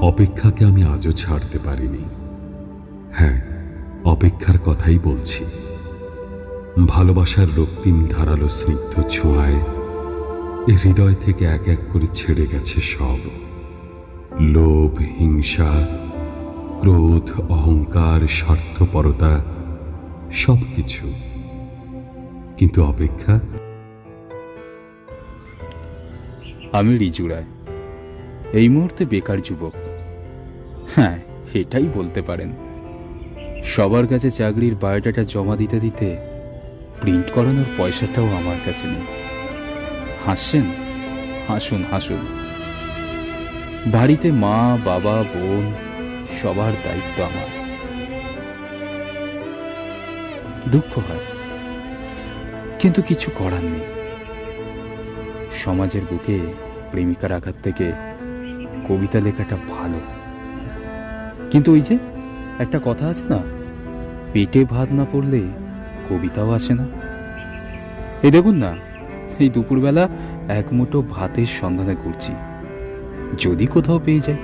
অপেক্ষাকে আমি আজও ছাড়তে পারিনি। হ্যাঁ, অপেক্ষার কথাই বলছি। ভালোবাসার রক্তিম ধারালো স্নিগ্ধ ছোঁয়ায় এ হৃদয় থেকে এক এক করে ছেড়ে গেছে সব লোভ, হিংসা, ক্রোধ, অহংকার, স্বার্থপরতা, সব কিছু। কিন্তু অপেক্ষা? আমি রিজু রায়, এই মুহূর্তে বেকার যুবক। হ্যাঁ, এটাই বলতে পারেন। সবার কাছে চাকরির বায়োডাটা জমা দিতে দিতে প্রিন্ট করানোর পয়সাটাও আমার কাছে নেই। হাসছেন? হাসুন হাসুন। বাড়িতে মা, বাবা, বোন সবার দায়িত্ব আমার। দুঃখ হয়, কিন্তু কিছু করার নেই। সমাজের বুকে প্রেমিকার আঘাত থেকে কবিতা লেখাটা ভালো, কিন্তু ওই যে একটা কথা আছে না, পেটে ভাত না পড়লে কবিতাও আসে না। এই দেখুন না, এই দুপুরবেলা এক মুঠো ভাতের সন্ধানে ঘুরছি, যদি কোথাও পেয়ে যায়।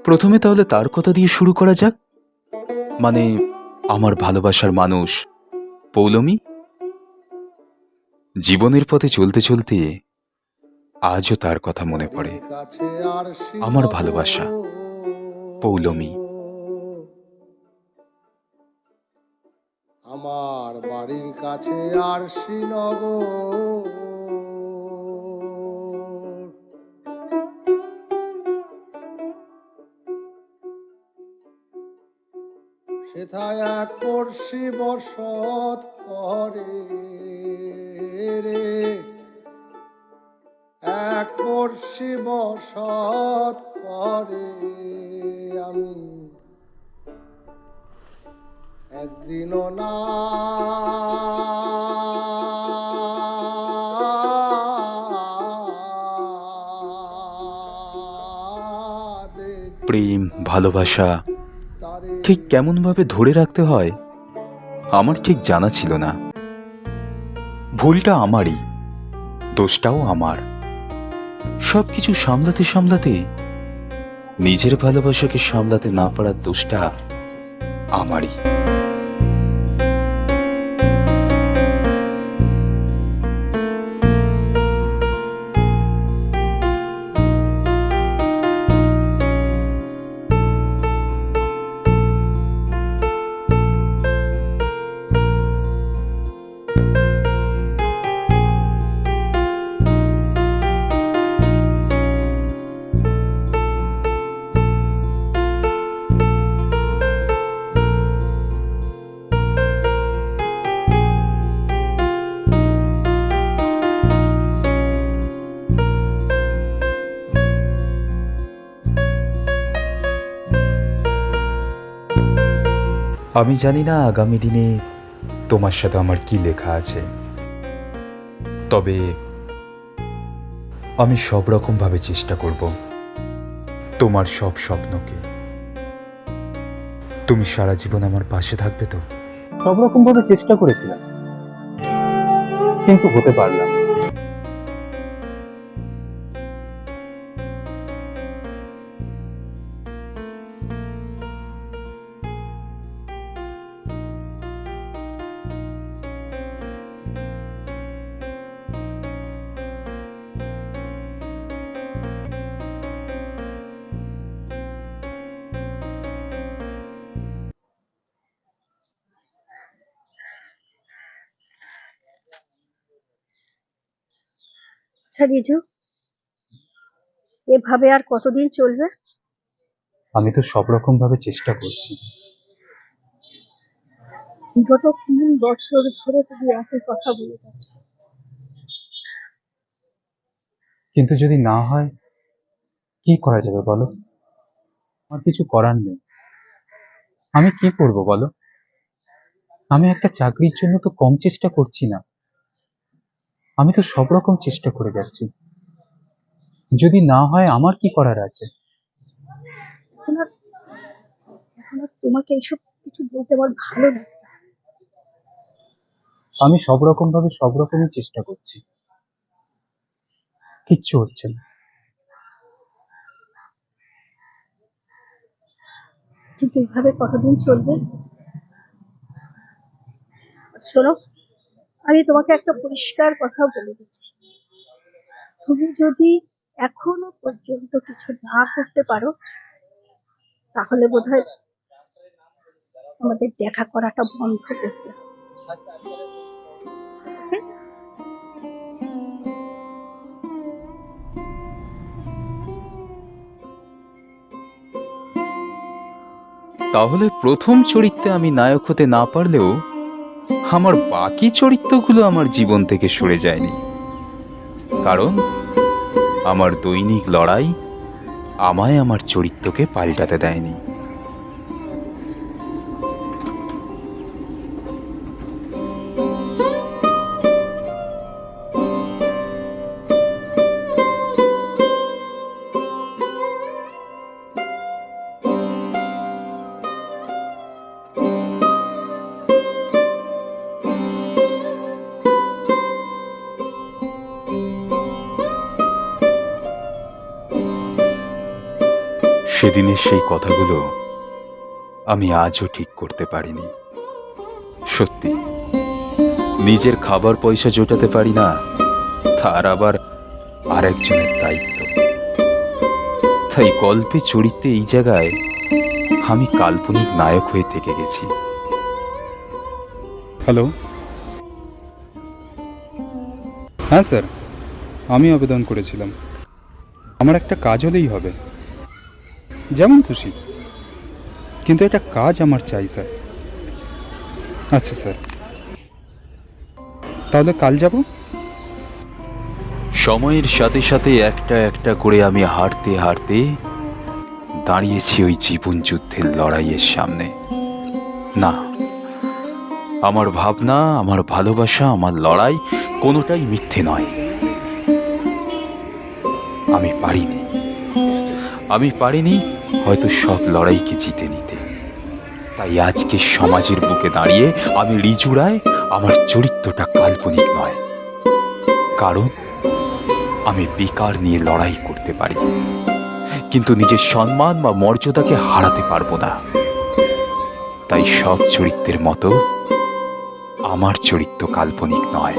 প্রথমে তাহলে তার কথা দিয়ে শুরু করা যাক, মানে আমার ভালোবাসার মানুষ পৌলমী। জীবনের পথে চলতে চলতে আজও তার কথা মনে পড়ে। আমার ভালোবাসা পৌলমী। আমার বাড়ির কাছে আর শ্রীনগর, সেথায় এক পড়শি বসত করে রে, এক পড়শি বসত করে। আমি একদিনও না প্রেম, ভালোবাসা ঠিক কেমন ভাবে ধরে রাখতে হয় আমার ঠিক জানা ছিল না। ভুলটা আমারই, দোষটাও আমার। সবকিছু সামলাতে সামলাতে নিজের ভালোবাসাকে সামলাতে না পারার দোষটা আমারই। আমি জানি না আগামী দিনে তোমার সাথে আমার কি লেখা আছে, তবে আমি সব রকম ভাবে চেষ্টা করব তোমার সব স্বপ্নকে। তুমি সারা জীবন আমার পাশে থাকবে তো? সব রকম ভাবে চেষ্টা করেছিলাম, কিন্তু হতে পারলাম না। আচ্ছা রিজু, এভাবে আর কতদিন চলবে? আমি তো সব রকম ভাবে চেষ্টা করছি। বিগত 3 বছর ধরে তুমি একই কথা বলে যাচ্ছ। কিন্তু যদি না হয়, কি করা যাবে বলো? আমার কিছু করার নেই। আমি কি করব বলো? আমি একটা চাকরির জন্য তো কম চেষ্টা করছি না, আমি তো সব রকম চেষ্টা করে যাচ্ছি। যদি না হয় আমার কি করার আছে? এখন আর এখন আর তোমাকে এইসব কিছু বলতে আমার ভালো লাগে না। আমি সব রকম ভাবে সব রকমই চেষ্টা করছি, কিচ্ছু হচ্ছে না। কিন্তু এইভাবে কতদিন চলবে? শোনো, আমি তোমাকে একটা পরিষ্কার কথা বলে দিচ্ছি। তুমি যদি এখনো পর্যন্ত কিছু না করতে পারো, তাহলে বোধহয় আমাদের দেখা করাটা বন্ধ করতে হবে। Okay? তাহলে প্রথম চরিত্রে আমি নায়ক হতে না পারলেও আমার বাকি চরিত্রগুলো আমার জীবন থেকে সরে যায়নি, কারণ আমার দৈনিক লড়াই আমায় আমার চরিত্রকে পাল্টাতে দেয়নি। সেদিনের সেই কথাগুলো আমি আজও ঠিক করতে পারিনি। সত্যি, নিজের খাবার পয়সা জোটাতে পারি না, তার আবার আরেকজনের দায়িত্ব। তাই গল্পে চরিত্রে এই জায়গায় আমি কাল্পনিক নায়ক হয়ে থেকে গেছি। হ্যালো, হ্যাঁ স্যার, আমি আবেদন করেছিলাম। আমার একটা কাজ হলেই হবে, যেমন খুশি, কিন্তু একটা কাজ আমার চাই স্যার। আচ্ছা স্যার, তাহলে কাল যাব? সময়ের সাথে সাথে একটা একটা করে আমি হারতে হারতে দাঁড়িয়েছি ওই জীবন যুদ্ধের লড়াইয়ের সামনে। না, আমার ভাবনা, আমার ভালোবাসা, আমার লড়াই কোনোটাই মিথ্যে নয়। আমি পারিনি হয়তো সব লড়াইকে জিতে নিতে। তাই আজকে সমাজের বুকে দাঁড়িয়ে আমি রিজু রায়, আমার চরিত্রটা কাল্পনিক নয়, কারণ আমি বেকার নিয়ে লড়াই করতে পারি, কিন্তু নিজের সম্মান বা মর্যাদাকে হারাতে পারবো না। তাই সব চরিত্রের মতো আমার চরিত্র কাল্পনিক নয়।